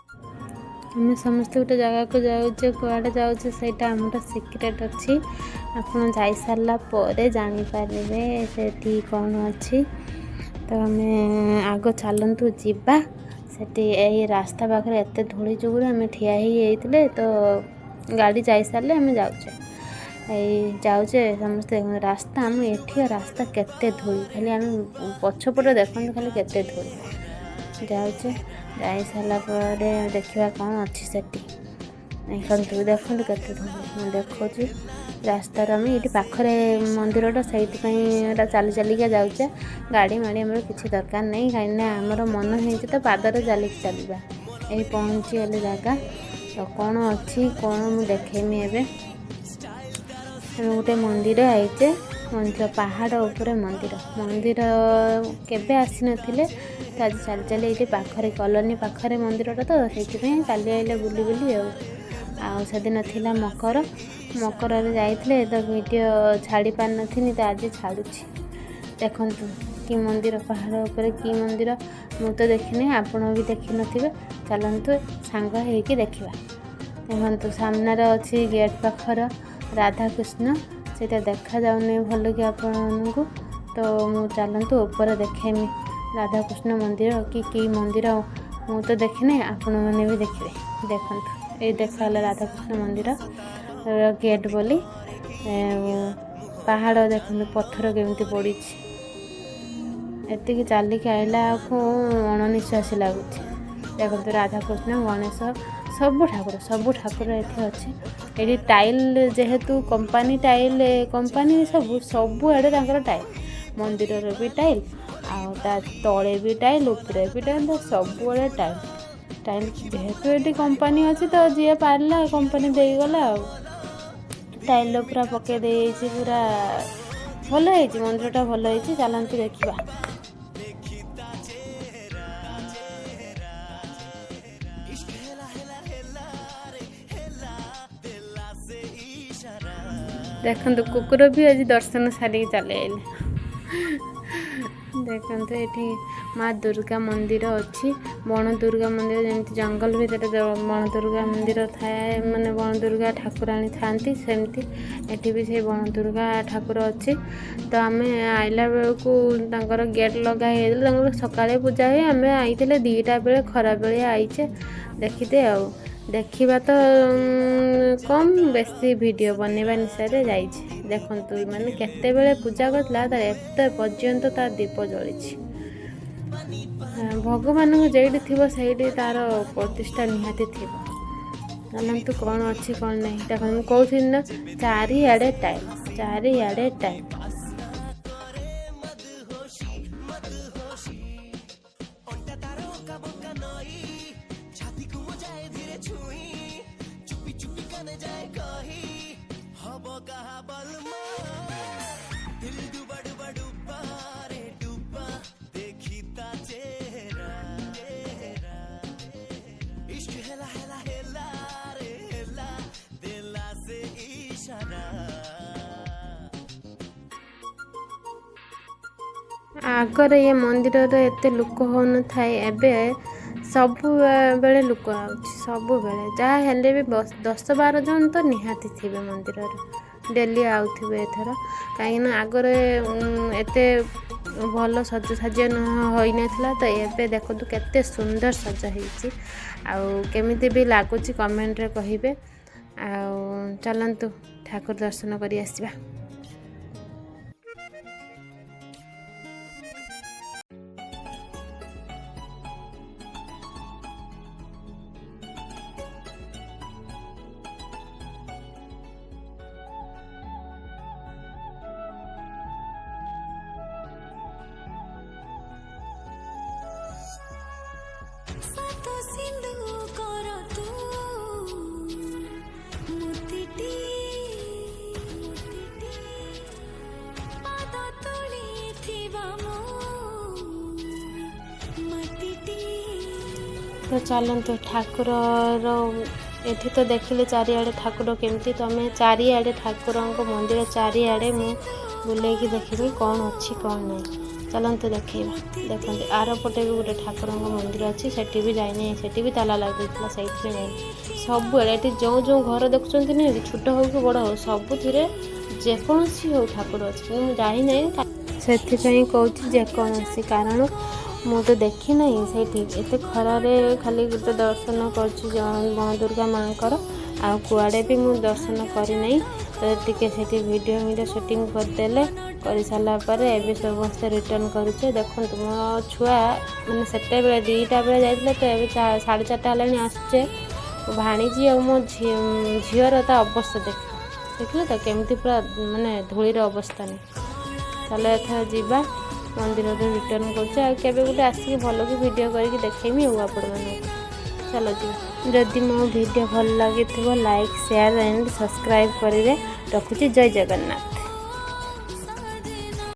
आम समस्त गोटे जगह को जाऊे कुआड़े जाऊे सहीटा आमर सिक्रेट अच्छी आपड़ जा सारा पर जानीपारे से कौन अच्छी। तो आम आग चलतु जीवा से रास्ता पाखे एत धूली जुगुर आम ठिया ही तो गाड़ी जा सारे आम जाऊे समस्ते रास्ता आम एठी रास्ता केते धूली खाली आम पछपटे देखते खाली केते धूली जाऊे जा सारा देखा कौन अच्छी से देखु देखु केते धूली देखु रास्तार आम ये पाखरे मंदिरटा से चली चलिका जाऊे गाड़ी माड़ी आम किसी दरकार नहीं कहीं आमर मन हो तो पादर चलिक चलवा ये पहुँची गले जगह तो कौन अच्छी कौन मुझे देखेमी एवं गोटे मंदिर आईचे मंदिर पहाड़ उपरे मंदिर मंदिर केबे आसी नथिले तो आज चल चली ये पाखरे कॉलोनी पाखरे मंदिरटा तो से चली आइले बुली बुली से दिन थिला मकर मकर जाइए तो वीडियो छाड़ी पार नथिनी तो आज छाड़ुची देखु कि मंदिर पहाड़ उपरे कि मंदिर मु तो देखनी आपण भी देखी नथिबे चलतु सांग होइकी देखिबा देखु सामनार अच्छी गेट पाखर राधा कृष्ण से देखा जाऊनी भल कि आपण को तो मु चलतु ऊपर देखेमी राधा कृष्ण मंदिर कि मंदिर मु तो देखनी आपण मैंने भी देखिए देखु ये देखा राधा कृष्ण मंदिर गेट बोली पहाड़ देखते पत्थर केमती पड़ी एति चलिक आइला को अणनिश्वास लगुच देखो राधा कृष्ण गणेश सबू ठाकुर ये अच्छे ये टाइल जेहेतु कंपानी टाइल कंपानी सबू आड़े टाइल मंदिर भी टाइल आ तले भी टाइल उपरे भी टाइल सबू आड़े टाइल टाइल जेहेतु ये कंपानी अच्छी तो जी पारा कंपानी देगला टाइल पूरा पके पूरा भल है मंदिरटा भल है चलतु देखा देखु कुकुर भी आज दर्शन सारी चले देखु ये माँ दुर्गा मंदिर अच्छी बण दुर्गा मंदिर जमी जंगल भितर बण दुर्गा मंदिर थाए माने बण दुर्गा ठाकुराणी थांती सेमती एठी भी से बण दुर्गा ठाकुर अच्छी तो आम आइला बेलू गेट लगा सकाଳେ पूजा हुए आम आईते 2टा बेले खरा बेले आईचे देखीते देखा तो कम बेसी वीडियो बनवा निशा जाइए देखु माने केते बेले पूजा करला एत पर्यंत तार दीप जली भगवान को जेठी थी से तार प्रतिष्ठा निहाती थी चलतु कौन अच्छी कौन नहीं देखो कहती ना चारिआडे टाइल आगर ये मंदिर एत लुक हो न थाए एबे सबु बेले लुक सबु बेले जहाँ हेले भी 10-12 जन तो निहाती थे मंदिर डेली आउे एथर कहीं आगर एत भल सजसाज हो ना तो ये देखु केते सुंदर सज होमी भी लगुच कमेंट रे कहिबे चलतु ठाकुर दर्शन करी आसिबा। तो चलतु ठाकुर एठी तो देखिले चारिआडे ठाकुर केमती तमें चारिआडे ठाकुर मंदिर चारिआडे मु बुलेकी देखी कौन अच्छी कौन नहीं। चलते देखा देखते आर पटे भी गोटे ठाकुर मंदिर अच्छी सेठी भी जाइए सेठी भी ताला लगी से सब ये जो जो घर देखुं नहीं छोट हो कि बड़ हो सबुथिरे जेकोसी हो ठाकुर अच्छे मुझे जाना से कौच जेकोसी कारण मु तो देखी ना से खरारे खाली गोटे दर्शन कर दुर्गा माँ आ कुआड़े भी मुझे दर्शन करना तो टी से वीडियो शूटिंग करदे कर सारापर ए समस्ते रिटर्न करुचे देखो मो छुआ मैंने सेते बेले 2टा बेले जाइए तो ये 4:30 है आसुचे भाणीजी और मो झीर अवस्था देखिले तो केमती पूरा माने धूलीर अवस्था नहीं चलो एथर जीवा मंदिर रिटर्न कर गोटे आसिक भल कि वीडियो करके देखेमी आपण मैंने चलो जी जदि मो वीडियो भल लगी लाइक शेयर एंड सब्सक्राइब करेंगे रखुची जय जगन्नाथ।